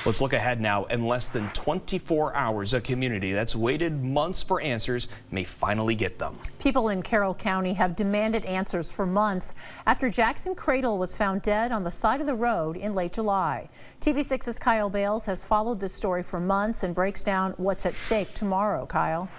Let's look ahead now. In less than 24 hours, a community that's waited months for answers may finally get them. People in Carroll County have demanded answers for months after Jackson Kradle was found dead on the side of the road in late July. TV6's Kyle Bales has followed this story for months and breaks down what's at stake tomorrow. Kyle.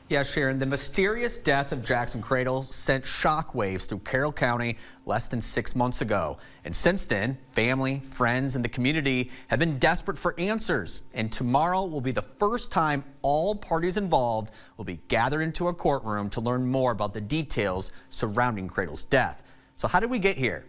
Yeah, Sharon, the mysterious death of Jackson Kradle sent shockwaves through Carroll County less than 6 months ago. And since then, family, friends, and the community have been desperate for answers. And tomorrow will be the first time all parties involved will be gathered into a courtroom to learn more about the details surrounding Kradle's death. So how did we get here?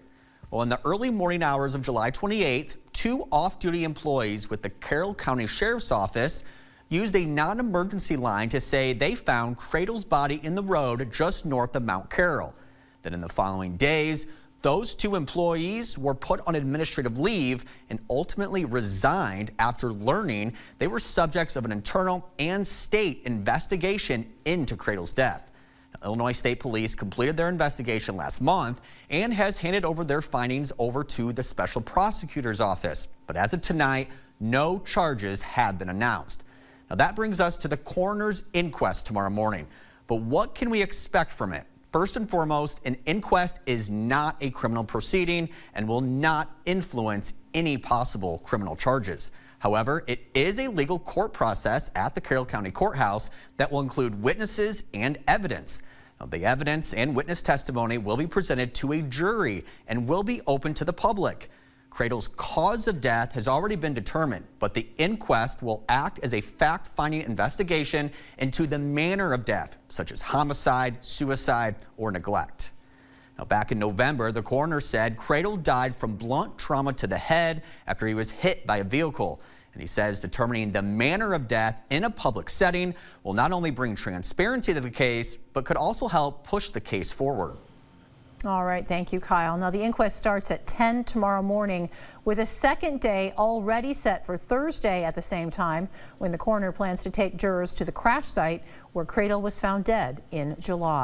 Well, in the early morning hours of July 28th, 2 off-duty employees with the Carroll County Sheriff's Office used a non-emergency line to say they found Kradle's body in the road just north of Mount Carroll. Then in the following days, those 2 employees were put on administrative leave and ultimately resigned after learning they were subjects of an internal and state investigation into Kradle's death. Now, Illinois State Police completed their investigation last month and has handed over their findings over to the Special Prosecutor's Office. But as of tonight, no charges have been announced. Now that brings us to the coroner's inquest tomorrow morning. But what can we expect from it? First and foremost, an inquest is not a criminal proceeding and will not influence any possible criminal charges. However, it is a legal court process at the Carroll County Courthouse that will include witnesses and evidence. Now, the evidence and witness testimony will be presented to a jury and will be open to the public. Kradle's cause of death has already been determined, but the inquest will act as a fact-finding investigation into the manner of death, such as homicide, suicide, or neglect. Now, back in November, the coroner said Kradle died from blunt trauma to the head after he was hit by a vehicle. And he says determining the manner of death in a public setting will not only bring transparency to the case, but could also help push the case forward. All right, thank you, Kyle. Now, the inquest starts at 10 tomorrow morning with a second day already set for Thursday at the same time when the coroner plans to take jurors to the crash site where Kradle was found dead in July.